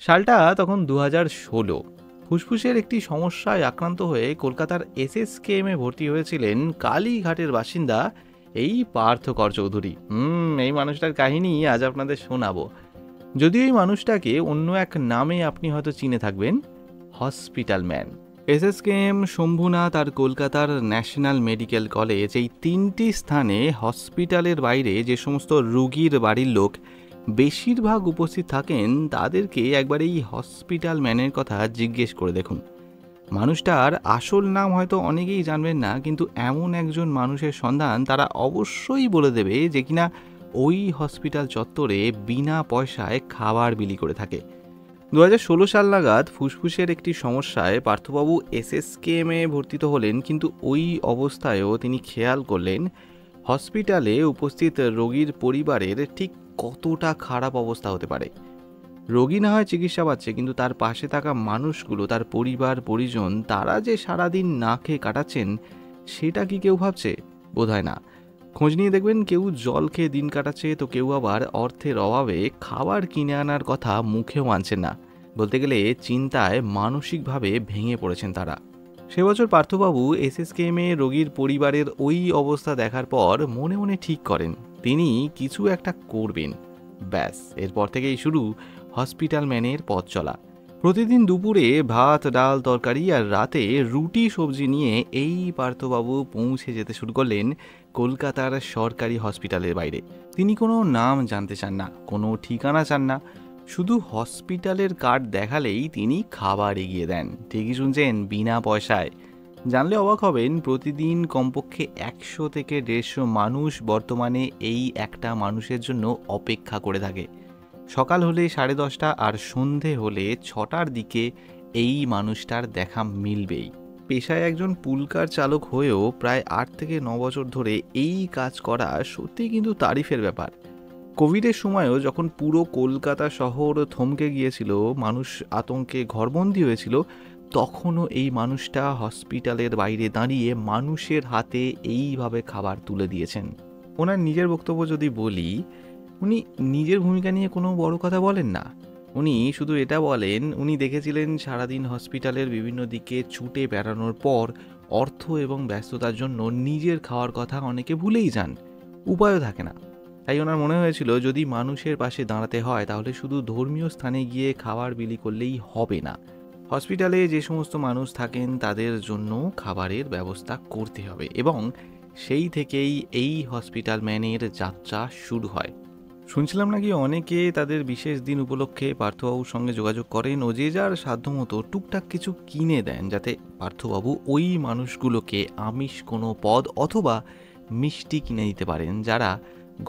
সালটা তখন 2016। ফুসফুসের একটি সমস্যায় আক্রান্ত হয়ে কলকাতার এসএসকেএমে ভর্তি হয়েছিলেন কালীঘাটের বাসিন্দা এই পার্থ কর চৌধুরী। এই মানুষটার কাহিনী আজ আপনাদের শোনাবো। যদিও এই মানুষটাকে অন্য এক নামে আপনি হয়তো চিনে থাকবেন, হসপিটাল ম্যান। এসএসকেএম, শম্ভুনাথ আর কলকাতার ন্যাশনাল মেডিকেল কলেজ, এই তিনটি স্থানে হসপিটালের বাইরে যে সমস্ত রোগীর বাড়ির লোক বেশিরভাগ উপস্থিত থাকেন, তাদেরকে একবার এই হসপিটাল ম্যানের কথা জিজ্ঞেস করে দেখুন। মানুষটার আসল নাম হয়তো অনেকেই জানবেন না, কিন্তু এমন একজন মানুষের সন্ধান তারা অবশ্যই বলে দেবে যে কিনা ওই হসপিটাল চত্বরে বিনা পয়সায় খাবার বিলি করে থাকে। 2016 সাল নাগাদ ফুসফুসের একটি সমস্যায় পার্থবাবু এসএসকেএমে ভর্তি হলেন, কিন্তু ওই অবস্থায়ও তিনি খেয়াল করলেন হসপিটালে উপস্থিত রোগীর পরিবারের ঠিক কতটা খারাপ অবস্থা হতে পারে। রোগী না হয় চিকিৎসা পাচ্ছে, কিন্তু তার পাশে থাকা মানুষগুলো, তার পরিবার পরিজন, তারা যে সারাদিন না খেয়ে কাটাচ্ছেন, সেটা কি কেউ ভাবছে? বোধহয় না। খোঁজ নিয়ে দেখবেন কেউ জল খেয়ে দিন কাটাচ্ছে, তো কেউ আবার অর্থের অভাবে খাবার কিনে আনার কথা মুখেও আনছেন না। বলতে গেলে চিন্তায় মানসিকভাবে ভেঙে পড়েছেন তারা। সে বছর পার্থবাবু এসএসকেএমে রোগীর পরিবারের ওই অবস্থা দেখার পর মনে মনে ঠিক করেন তিনি কিছু একটা করবেন। ব্যাস, এরপর থেকেই শুরু হসপিটাল ম্যানের পথ চলা। প্রতিদিন দুপুরে ভাত, ডাল, তরকারি আর রাতে রুটি সবজি নিয়ে এই পার্থবাবু পৌঁছে যেতে শুরু করলেন কলকাতার সরকারি হসপিটালের বাইরে। তিনি কোনো নাম জানতে চান না, কোনো ঠিকানা চান না, শুধু হসপিটালের কার্ড দেখালেই তিনি খাবার এগিয়ে দেন। ঠিকই শুনছেন, বিনা পয়সায়। জানলে অবাক হবেন, প্রতিদিন কমপক্ষে 100 থেকে 150 মানুষ বর্তমানে এই একটা মানুষের জন্য অপেক্ষা করে থাকে। সকাল হলে 10:30 আর সন্ধে হলে 6টার দিকে এই মানুষটার দেখা মিলবেই। পেশায় একজন পুলকার চালক হয়েও প্রায় 8 থেকে 9 বছর ধরে এই কাজ করা সত্যি কিন্তু তারিফের ব্যাপার। কোভিডের সময়ও যখন পুরো কলকাতা শহর থমকে গিয়েছিল, মানুষ আতঙ্কে ঘরবন্দি হয়েছিল, তখনও এই মানুষটা হসপিটালের বাইরে দাঁড়িয়ে মানুষের হাতে এইভাবে খাবার তুলে দিয়েছেন। ওনার নিজের বক্তব্য যদি বলি, উনি নিজের ভূমিকা নিয়ে কোনো বড় কথা বলেন না। উনি শুধু এটা বলেন, উনি দেখেছিলেন সারাদিন হসপিটালের বিভিন্ন দিকে ছুটে বেড়ানোর পর অর্থ এবং ব্যস্ততার জন্য নিজের খাওয়ার কথা অনেকে ভুলেই যান, উপায়ও থাকে না। তাই ওনার মনে হয়েছিল যদি মানুষের পাশে দাঁড়াতে হয় তাহলে শুধু ধর্মীয় স্থানে গিয়ে খাবার বিলি করলেই হবে না, হসপিটালে যে সমস্ত মানুষ থাকেন তাদের জন্য খাবারের ব্যবস্থা করতে হবে। এবং সেই থেকেই এই হসপিটাল ম্যানের যাত্রা শুরু হয়। শুনছিলাম নাকি অনেকে তাদের বিশেষ দিন উপলক্ষে পার্থবাবুর সঙ্গে যোগাযোগ করেন ও যে যার সাধ্যমতো টুকটাক কিছু কিনে দেন, যাতে পার্থবাবু ওই মানুষগুলোকে আমিষ কোনো পদ অথবা মিষ্টি কিনে দিতে পারেন, যারা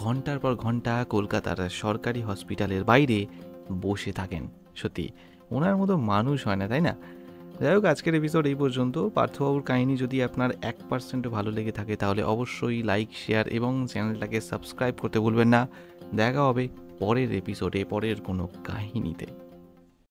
ঘন্টার পর ঘন্টা কলকাতার সরকারি হসপিটালের বাইরে বসে থাকেন। সত্যি ওনার মতো মানুষ হয় না, তাই না? যাই হোক, আজকের এপিসোড এই পর্যন্ত। পার্থবাবুর কাহিনী যদি আপনার 1% ভালো লেগে থাকে তাহলে অবশ্যই লাইক, শেয়ার এবং চ্যানেলটাকে সাবস্ক্রাইব করতে ভুলবেন না। দেখা হবে পরের এপিসোডে, পরের কোনো কাহিনীতে।